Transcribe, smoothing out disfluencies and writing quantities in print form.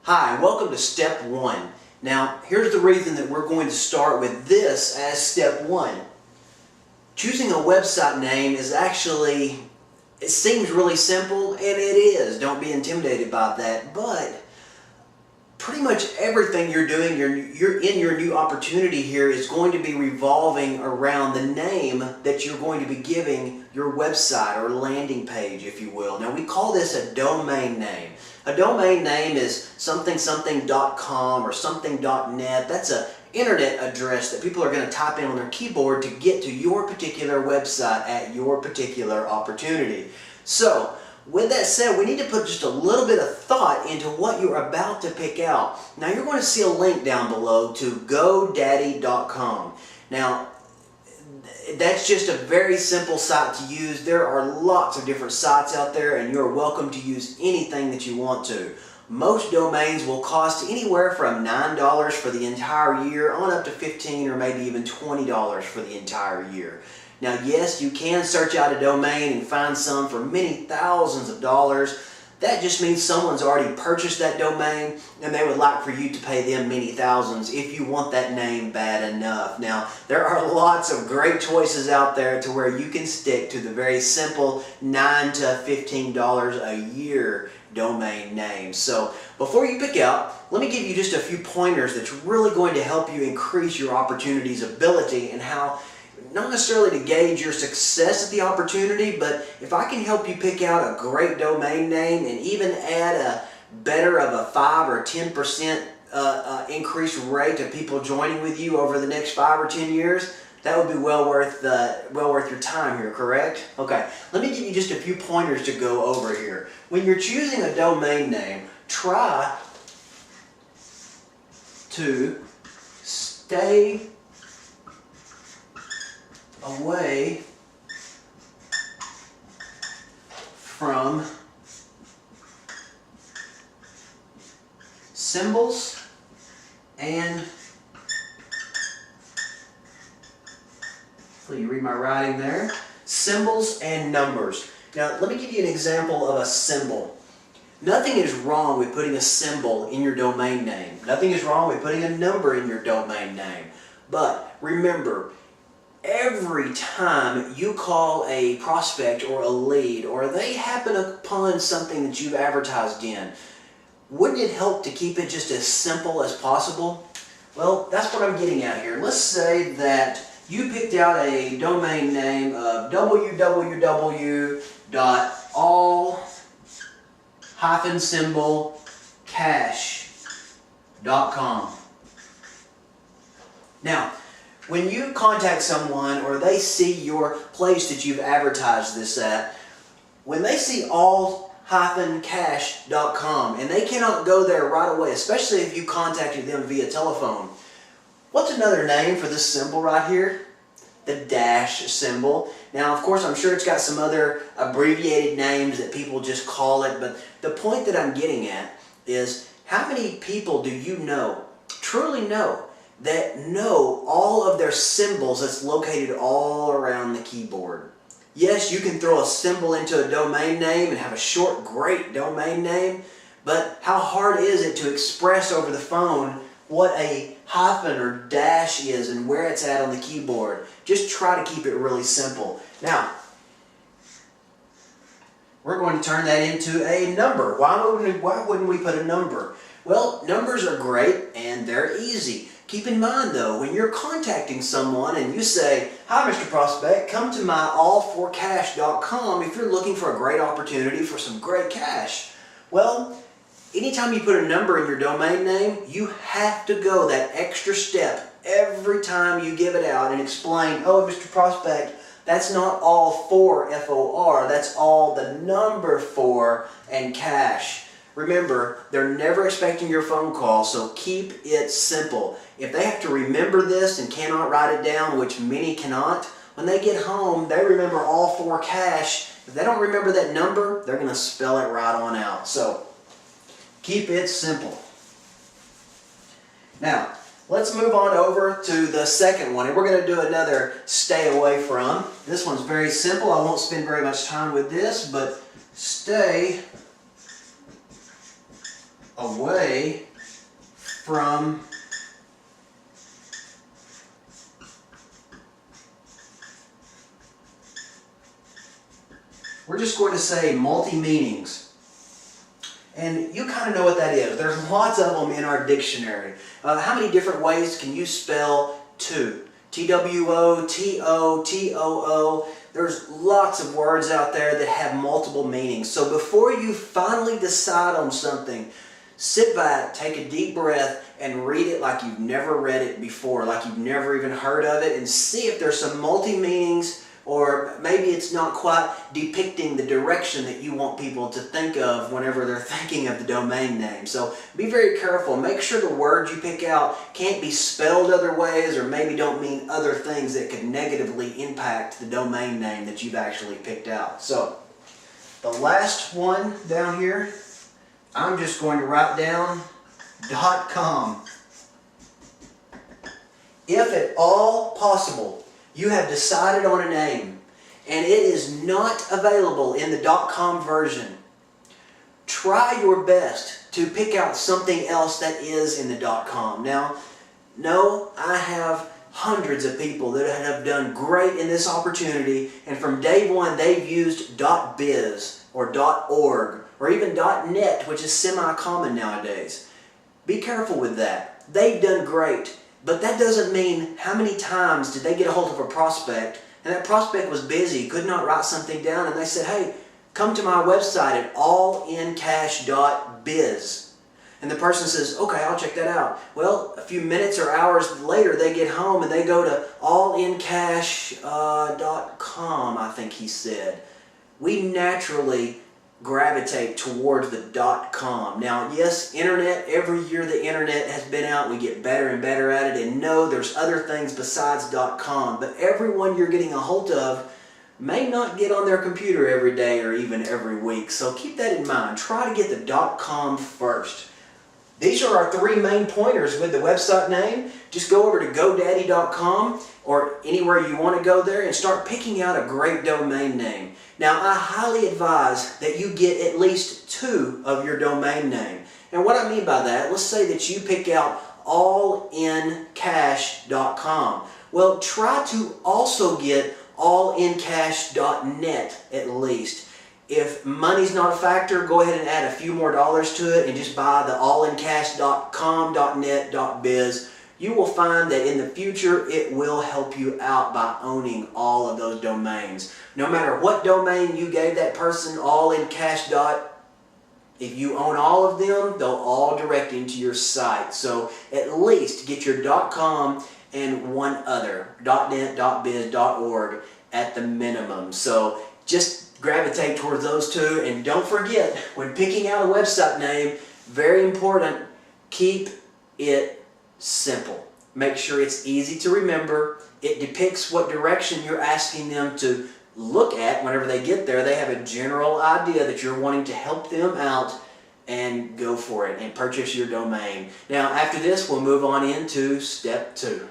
Hi, welcome to step one. Now, here's the reason that we're going to start with this as step one. Choosing a website name is actually, it seems really simple, and it is. Don't be intimidated by that, but pretty much everything you're doing, you're in your new opportunity here is going to be revolving around the name that you're going to be giving your website or landing page, if you will. Now, we call this a domain name. A domain name is something.com or something.net. That's an internet address that people are going to type in on their keyboard to get to your particular website at your particular opportunity. So, with that said, we need to put just a little bit of thought into what you're about to pick out. Now, you're going to see a link down below to GoDaddy.com. Now, that's just a very simple site to use. There are lots of different sites out there, and you're welcome to use anything that you want to. Most domains will cost anywhere from $9 for the entire year on up to $15 or maybe even $20 for the entire year. Now, yes, you can search out a domain and find some for many thousands of dollars. That just means someone's already purchased that domain and they would like for you to pay them many thousands if you want that name bad enough. Now, there are lots of great choices out there to where you can stick to the very simple $9 to $15 a year domain name. So before you pick out, let me give you just a few pointers that's really going to help you increase your opportunity's ability and how, not necessarily to gauge your success at the opportunity, but if I can help you pick out a great domain name and even add a better of a 5 or 10% increase rate of people joining with you over the next 5 or 10 years, that would be well worth your time here, correct? Okay, let me give you just a few pointers to go over here. When you're choosing a domain name, try to stay away from symbols and, hopefully you read my writing there, symbols and numbers. Now, let me give you an example of a symbol. Nothing is wrong with putting a symbol in your domain name. Nothing is wrong with putting a number in your domain name. But remember, every time you call a prospect or a lead, or they happen upon something that you've advertised in, wouldn't it help to keep it just as simple as possible? Well, that's what I'm getting at here. Let's say that you picked out a domain name of www.all-cash.com. Now, when you contact someone or they see your place that you've advertised this at, when they see all-cash.com and they cannot go there right away, especially if you contacted them via telephone, what's another name for this symbol right here? The dash symbol. Now, of course, I'm sure it's got some other abbreviated names that people just call it, but the point that I'm getting at is how many people do you know, truly know, that know all of their symbols that's located all around the keyboard? Yes, you can throw a symbol into a domain name and have a short, great domain name, but how hard is it to express over the phone what a hyphen or dash is and where it's at on the keyboard? Just try to keep it really simple. Now, we're going to turn that into a number. Why wouldn't we put a number? Well, numbers are great and they're easy. Keep in mind though, when you're contacting someone and you say, "Hi Mr. Prospect, come to my all4cash.com if you're looking for a great opportunity for some great cash." Well, anytime you put a number in your domain name, you have to go that extra step every time you give it out and explain, "Oh, Mr. Prospect, that's not all for F-O-R, that's all the number 4 and cash." Remember, they're never expecting your phone call, so keep it simple. If they have to remember this and cannot write it down, which many cannot, when they get home, they remember all 4 cash. If they don't remember that number, they're going to spell it right on out. So, keep it simple. Now, let's move on over to the second one, and we're going to do another stay away from. This one's very simple. I won't spend very much time with this, but stay away from we're just going to say multi-meanings. And you kind of know what that is. There's lots of them in our dictionary. How many different ways can you spell to? T-W-O, T-O, T-O-O. There's lots of words out there that have multiple meanings. So before you finally decide on something, sit back, take a deep breath, and read it like you've never read it before, like you've never even heard of it, and see if there's some multi-meanings, or maybe it's not quite depicting the direction that you want people to think of whenever they're thinking of the domain name. So be very careful. Make sure the words you pick out can't be spelled other ways, or maybe don't mean other things that could negatively impact the domain name that you've actually picked out. So the last one down here, I'm just going to write down .com. If at all possible, you have decided on a name and it is not available in the .com version, try your best to pick out something else that is in the .com. Now, no, I have hundreds of people that have done great in this opportunity, and from day one they've used .biz or .org or even .net, which is semi-common nowadays. Be careful with that. They've done great. But that doesn't mean how many times did they get a hold of a prospect and that prospect was busy, could not write something down, and they said, hey, come to my website at allincash.biz. And the person says, okay, I'll check that out. Well, a few minutes or hours later, they get home and they go to allincash.com, I think he said. We naturally gravitate towards the .com. Now, yes, internet, every year the internet has been out, we get better and better at it, and no, there's other things besides .com, but everyone you're getting a hold of may not get on their computer every day or even every week, so keep that in mind. Try to get the .com first. These are our three main pointers with the website name. Just go over to GoDaddy.com or anywhere you want to go there and start picking out a great domain name. Now, I highly advise that you get at least 2 of your domain name. And what I mean by that, let's say that you pick out allincash.com. Well, try to also get allincash.net at least. If money's not a factor, go ahead and add a few more dollars to it and just buy the allincash.com, .net, .biz. You will find that in the future it will help you out by owning all of those domains. No matter what domain you gave that person, allincash. If you own all of them, they'll all direct into your site. So at least get your .com and one other, .net, .biz, .org at the minimum. So just gravitate towards those 2, and don't forget, when picking out a website name, very important, keep it simple. Make sure it's easy to remember. It depicts what direction you're asking them to look at whenever they get there. They have a general idea that you're wanting to help them out, and go for it and purchase your domain. Now, after this, we'll move on into step 2.